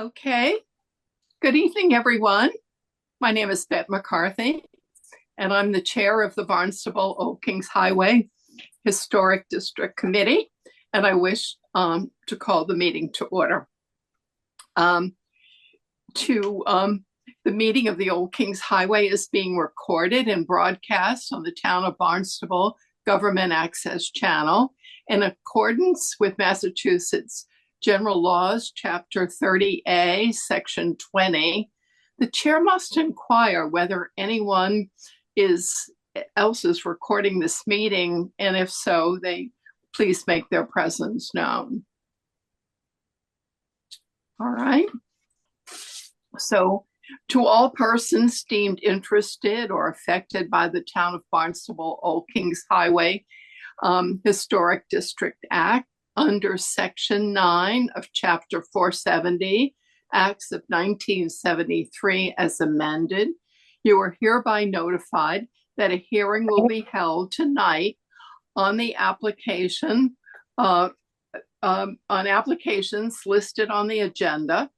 Okay. Good evening, everyone. My name is Bette McCarthy, and I'm the chair of the Barnstable Old Kings Highway Historic District Committee, and I wish to call the meeting to order. Um, the meeting of the Old Kings Highway is being recorded and broadcast on the Town of Barnstable Government Access Channel in accordance with Massachusetts General Laws, Chapter 30A, Section 20. The chair must inquire whether anyone else is recording this meeting, and if so, they please make their presence known. All right. So, to all persons deemed interested or affected by the Town of Barnstable Old Kings Highway Historic District Act under Section 9 of Chapter 470, Acts of 1973 as amended, you are hereby notified that a hearing will be held tonight on the application on applications listed on the agenda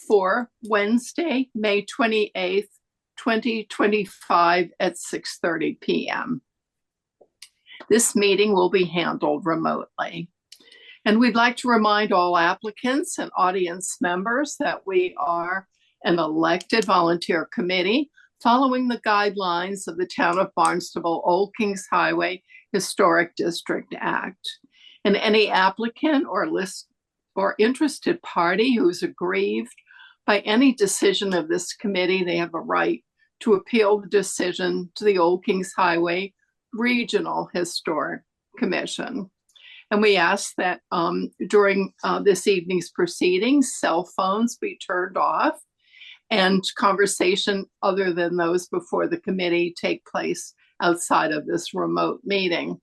for Wednesday, May 28th, 2025 at 6:30 p.m. This meeting will be handled remotely. And we'd like to remind all applicants and audience members that we are an elected volunteer committee following the guidelines of the Town of Barnstable Old Kings Highway Historic District Act. And any applicant or interested party who's aggrieved by any decision of this committee, they have a right to appeal the decision to the Old Kings Highway Regional Historic Commission. And we ask that during this evening's proceedings, cell phones be turned off and conversation other than those before the committee take place outside of this remote meeting.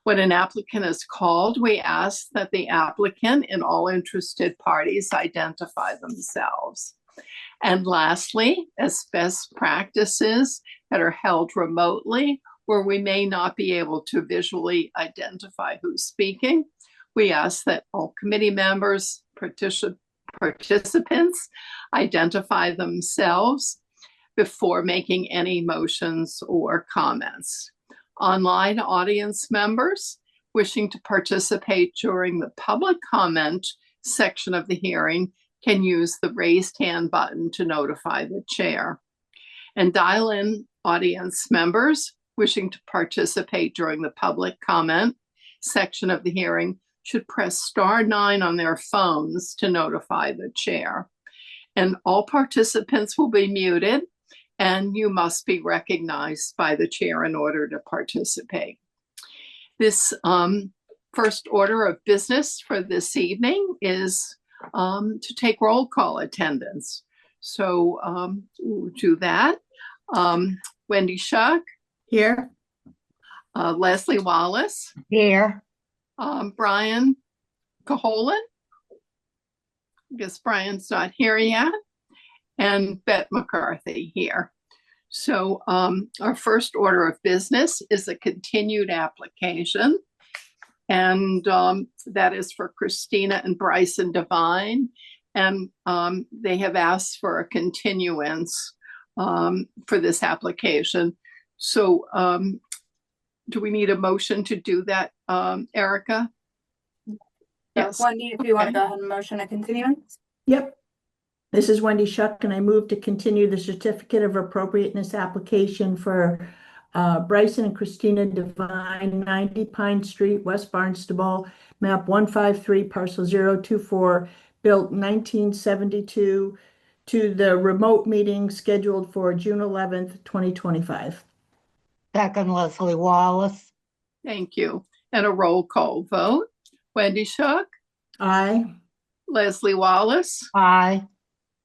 When an applicant is called, we ask that the applicant and all interested parties identify themselves. And lastly, as best practices that are held remotely, where we may not be able to visually identify who's speaking, we ask that all committee members, participants identify themselves before making any motions or comments. Online audience members wishing to participate during the public comment section of the hearing can use the raised hand button to notify the chair. And dial-in audience members wishing to participate during the public comment section of the hearing should press *9 on their phones to notify the chair. And all participants will be muted, and you must be recognized by the chair in order to participate. This first order of business for this evening is to take roll call attendance. So we'll do that. Wendy Shuck. Here. Leslie Wallace. Here. Brian Caholen. I guess Brian's not here yet. And Bette McCarthy here. So our first order of business is a continued application. And that is for Christina and Bryson Devine. And they have asked for a continuance for this application. So do we need a motion to do that, Erica? Yes, Wendy, if you want to go ahead and motion a continuance. Yep. This is Wendy Shuck, and I move to continue the certificate of appropriateness application for Bryson and Christina Devine, 90 Pine Street, West Barnstable, map 153, parcel 024, built 1972, to the remote meeting scheduled for June 11th, 2025. Second, Leslie Wallace. Thank you. And a roll call vote. Wendy Shuck. Aye. Leslie Wallace. Aye.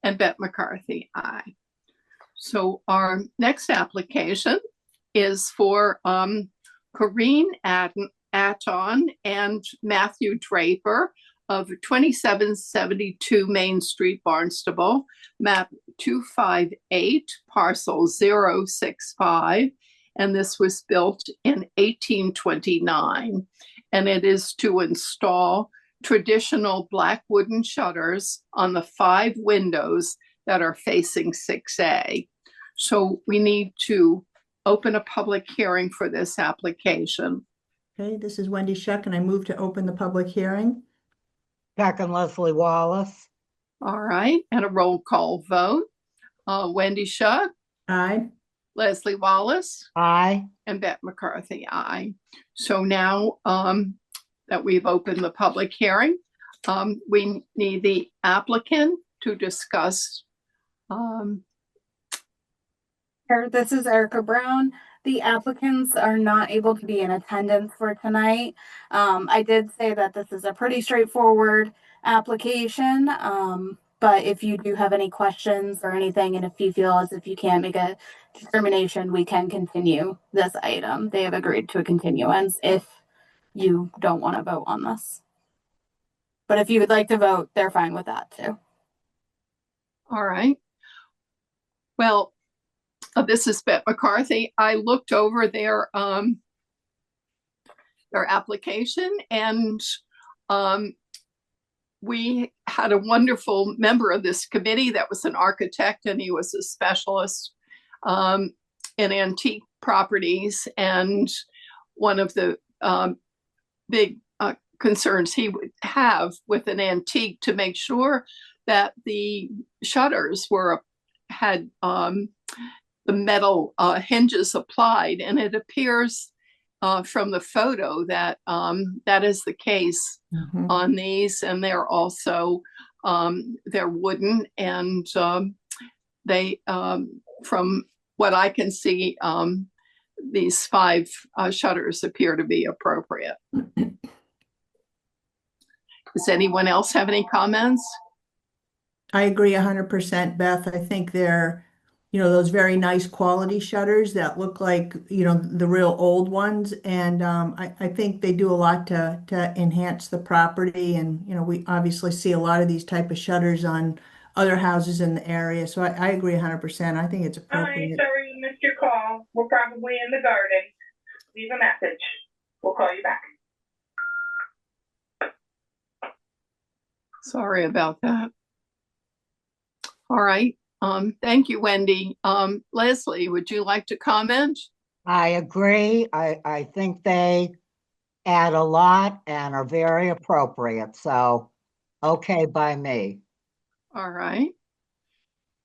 And Bette McCarthy. Aye. So our next application is for Corrine Atton and Matthew Draper of 2772 Main Street, Barnstable, map 258, parcel 065. And this was built in 1829. And it is to install traditional black wooden shutters on the 5 windows that are facing 6A. So we need to open a public hearing for this application. Okay, this is Wendy Shuck, and I move to open the public hearing. Second, Leslie Wallace. All right, and a roll call vote. Wendy Shuck, Aye. Leslie Wallace, Aye. and Beth McCarthy, aye. So now that we've opened the public hearing, we need the applicant to discuss. This is Erica Brown. The applicants are not able to be in attendance for tonight. I did say that this is a pretty straightforward application. But if you do have any questions or anything, and if you feel as if you can't make a determination, we can continue this item. They have agreed to a continuance if you don't want to vote on this. But if you would like to vote, they're fine with that too. All right. Well, this is Beth McCarthy. I looked over their application, and we had a wonderful member of this committee that was an architect, and he was a specialist in antique properties. And one of the big concerns he would have with an antique to make sure that the shutters had the metal hinges applied, and it appears from the photo that that is the case on these, and they're also they're wooden, and they from what I can see, these 5 shutters appear to be appropriate. Does anyone else have any comments? I agree 100%, Beth. I think they're, those very nice quality shutters that look like, the real old ones. And I think they do a lot to enhance the property. And, we obviously see a lot of these type of shutters on other houses in the area. So I agree 100%. I think it's appropriate. Hi, sorry you missed your call. We're probably in the garden. Leave a message. We'll call you back. Sorry about that. All right. Thank you, Wendy. Leslie, would you like to comment? I agree. I think they add a lot and are very appropriate. So, okay by me. All right.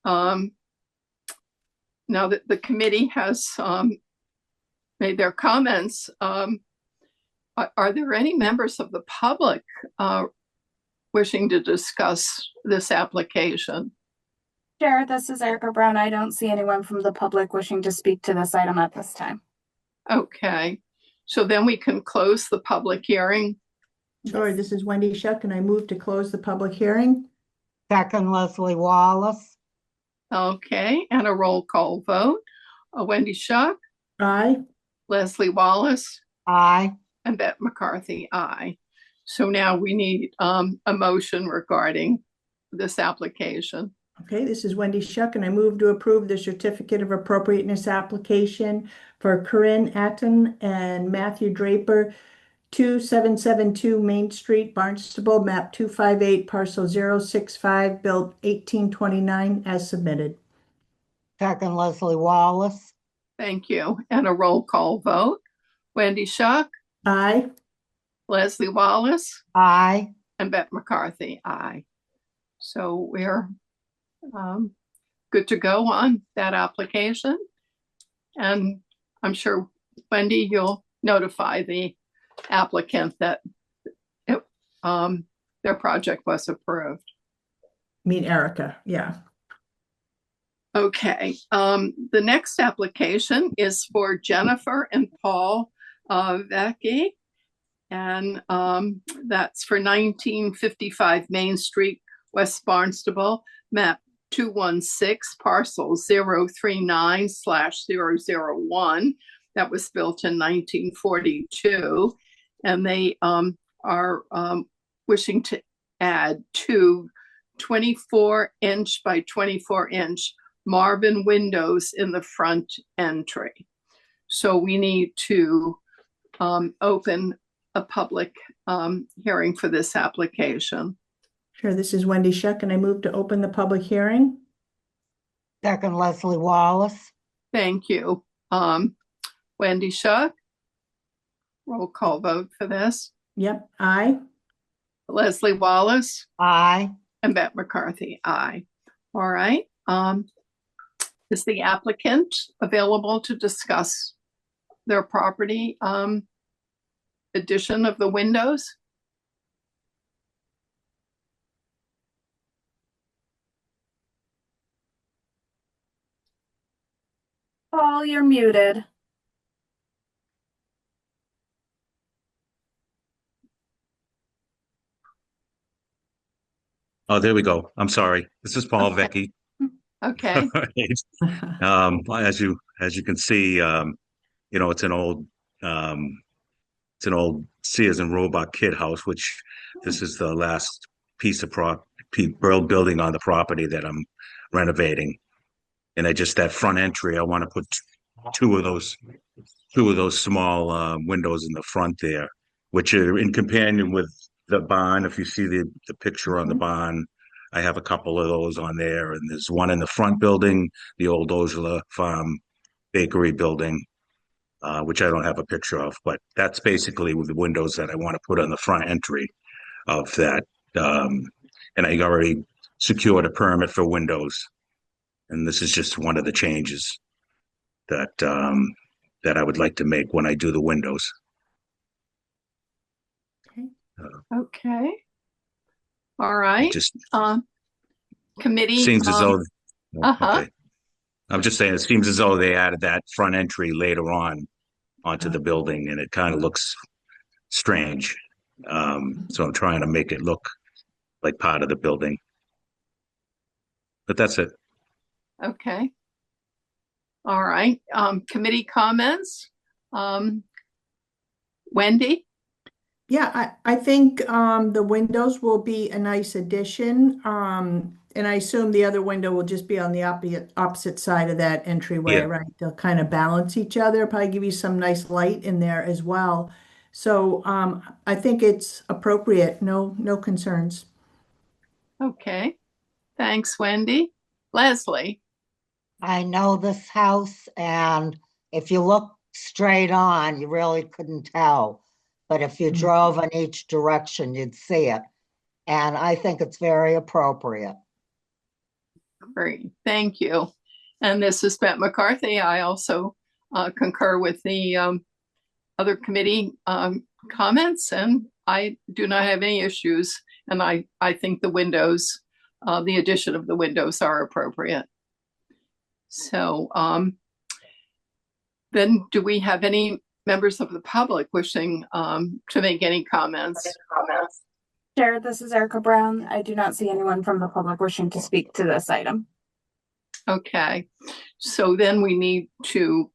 Now that the committee has made their comments, are there any members of the public wishing to discuss this application? Chair, this is Erica Brown. I don't see anyone from the public wishing to speak to this item at this time. Okay, so then we can close the public hearing. Sure, this is Wendy Shuck, and I move to close the public hearing. Second, Leslie Wallace. Okay, and a roll call vote. Wendy Shuck, Aye. Leslie Wallace, Aye. and Beth McCarthy, aye. So now we need a motion regarding this application. Okay, this is Wendy Shuck, and I move to approve the certificate of appropriateness application for Corinne Atten and Matthew Draper, 2772 Main Street, Barnstable, map 258, parcel 065, built 1829, as submitted. Second, Leslie Wallace. Thank you. And a roll call vote. Wendy Shuck, Aye. Leslie Wallace, Aye. and Beth McCarthy, aye. So we're good to go on that application. And I'm sure, Wendy, you'll notify the applicant that their project was approved. Mean Erica, yeah. Okay, the next application is for Jennifer and Paul Vecchi, and that's for 1955 Main Street, West Barnstable, map 216, parcel 039/001. That was built in 1942, and they are wishing to add 2 24-inch by 24-inch Marvin windows in the front entry. So we need to open a public hearing for this application? Sure, this is Wendy Shuck, and I move to open the public hearing. Second, Leslie Wallace. Thank you. Wendy Shuck? Roll call vote for this. Yep, aye. Leslie Wallace? Aye. And Beth McCarthy, aye. All right. Is the applicant available to discuss their property addition of the windows? Paul, you're muted. Oh, there we go. I'm sorry. This is Paul Vecchi. Okay. As you can see, it's an old Sears and Roebuck kid house, which this is the last piece of building on the property that I'm renovating. And that front entry, I want to put two of those small windows in the front there, which are in companion with the barn. If you see the picture on the barn, I have a couple of those on there, and there's one in the front building, the old Ozula Farm bakery building, which I don't have a picture of, but that's basically the windows that I want to put on the front entry of that. And I already secured a permit for windows, and this is just one of the changes that I would like to make when I do the windows. Okay. All right. Just committee. seems as though. Uh-huh. Okay. I'm just saying, it seems as though they added that front entry later on onto the building, and it kind of looks strange. So I'm trying to make it look like part of the building. But that's it. Okay. All right. Committee comments. Wendy? Yeah, I think the windows will be a nice addition. And I assume the other window will just be on the opposite side of that entryway, Yeah. right? They'll kind of balance each other, probably give you some nice light in there as well. So I think it's appropriate. No concerns. Okay. Thanks, Wendy. Leslie? I know this house, and if you look straight on, you really couldn't tell. But if you drove in each direction, you'd see it. And I think it's very appropriate. Great. Thank you. And this is Beth McCarthy. I also concur with the other committee comments, and I do not have any issues. And I think the windows, the addition of the windows are appropriate. So then do we have any members of the public wishing to make any comments? Chair, this is Erica Brown. I do not see anyone from the public wishing to speak to this item. Okay, so then we need to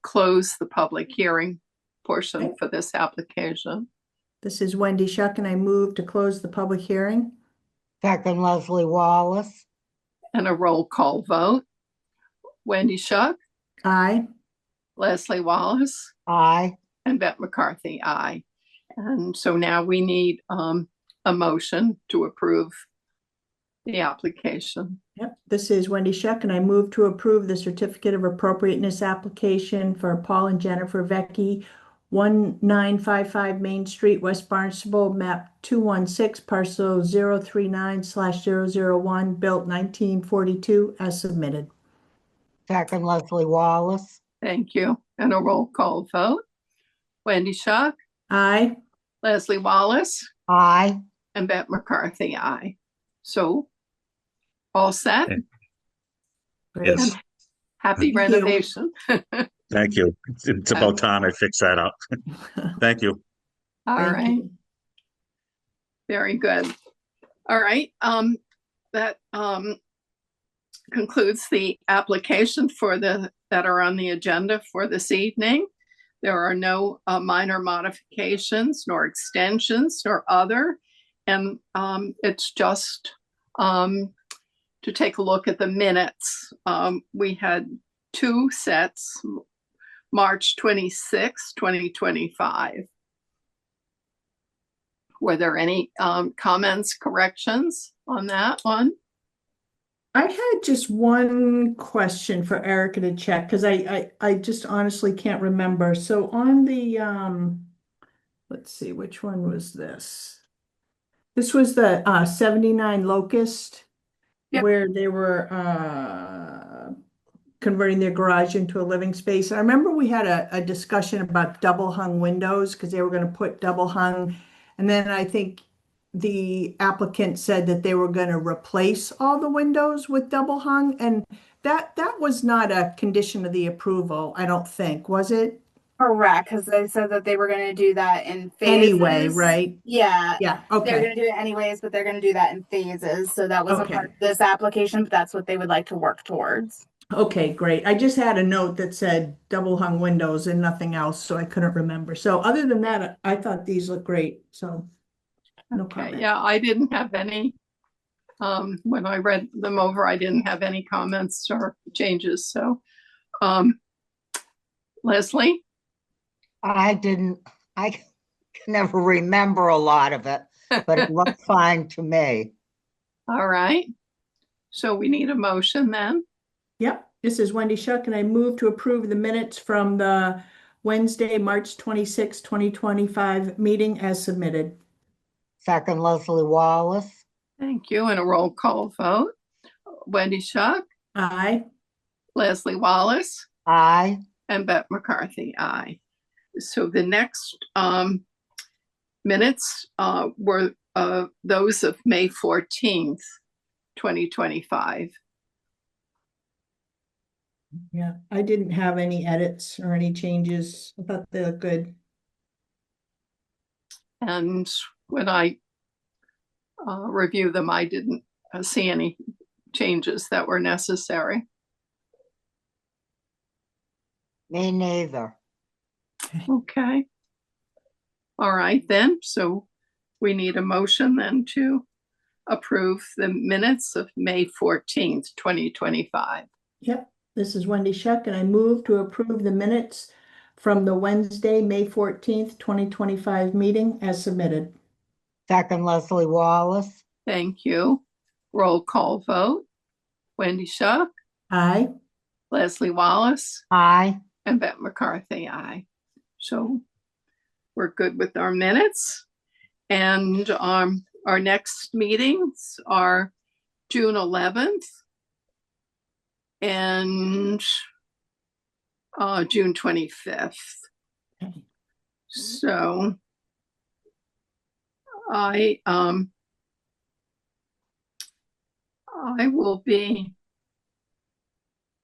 close the public hearing portion for this application. This is Wendy Shuck, and I move to close the public hearing. Second, Leslie Wallace. And a roll call vote. Wendy Shuck, Aye. Leslie Wallace, Aye. and Beth McCarthy, aye. And so now we need a motion to approve the application. Yep, this is Wendy Shuck, and I move to approve the certificate of appropriateness application for Paul and Jennifer Vecchi, 1955 Main Street, West Barnstable, map 216, parcel 039/001, built 1942, as submitted. Second, Leslie Wallace. Thank you. And a roll call vote. Wendy Shuck, Aye. Leslie Wallace, Aye. and Beth McCarthy, aye. So all set? Yes. Happy Thank you. renovation. Thank you. It's about time I fix that up. Thank you. All Thank right. you. Very good. All right. That concludes the application that are on the agenda for this evening. There are no minor modifications, nor extensions, nor other. And it's just to take a look at the minutes. We had two sets, March 26, 2025. Were there any comments, corrections on that one? I had just one question for Erica to check, because I just honestly can't remember. So on the, let's see, which one was this? This was the 79 Locust, Yep. where they were converting their garage into a living space. I remember we had a discussion about double hung windows, because they were going to put double hung. And then I think the applicant said that they were going to replace all the windows with double hung. And that was not a condition of the approval, I don't think, was it? Correct, because they said that they were going to do that in phases. Anyway, right? Yeah. Yeah, They're okay. going to do it anyways, but they're going to do that in phases. So that wasn't Okay. part of this application, but that's what they would like to work towards. Okay, great. I just had a note that said double hung windows and nothing else, so I couldn't remember. So other than that, I thought these looked great, so no Okay, comment. yeah, I didn't have any. When I read them over, I didn't have any comments or changes. So, Leslie? I can never remember a lot of it, but it looked fine to me. All right. So we need a motion then. Yep, this is Wendy Shuck, and I move to approve the minutes from the Wednesday, March 26, 2025 meeting as submitted. Second, Leslie Wallace. Thank you. And a roll call vote. Wendy Shuck, Aye. Leslie Wallace, Aye. and Beth McCarthy, aye. So the next minutes were those of May 14th, 2025. Yeah, I didn't have any edits or any changes. I thought they looked good. And when I reviewed them, I didn't see any changes that were necessary. Me neither. Okay. All right then. So we need a motion then to approve the minutes of May 14th, 2025. Yep, this is Wendy Shuck, and I move to approve the minutes from the Wednesday, May 14th, 2025 meeting as submitted. Second, Leslie Wallace. Thank you. Roll call vote. Wendy Shuck, Aye. Leslie Wallace, Aye. and Beth McCarthy, aye. So we're good with our minutes. And our next meetings are June 11th and June 25th. Okay. So I will be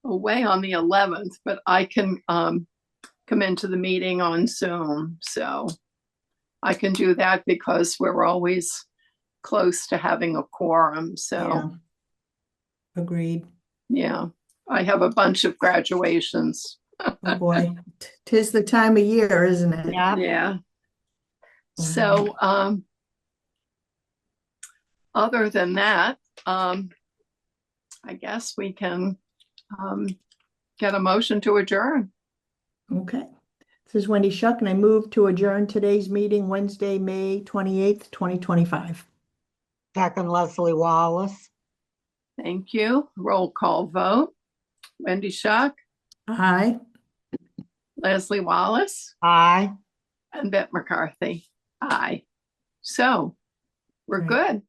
away on the 11th, but I can come into the meeting on Zoom. So I can do that because we're always close to having a quorum. So Yeah. Agreed. yeah, I have a bunch of graduations. Oh boy, tis the time of year, isn't it? Yeah. Yeah. So other than that, I guess we can get a motion to adjourn. Okay. This is Wendy Shuck, and I move to adjourn today's meeting Wednesday, May 28th, 2025. Second, Leslie Wallace. Thank you. Roll call vote. Wendy Shuck, Aye. Leslie Wallace, Aye. and Beth McCarthy. Aye. So we're Great. good.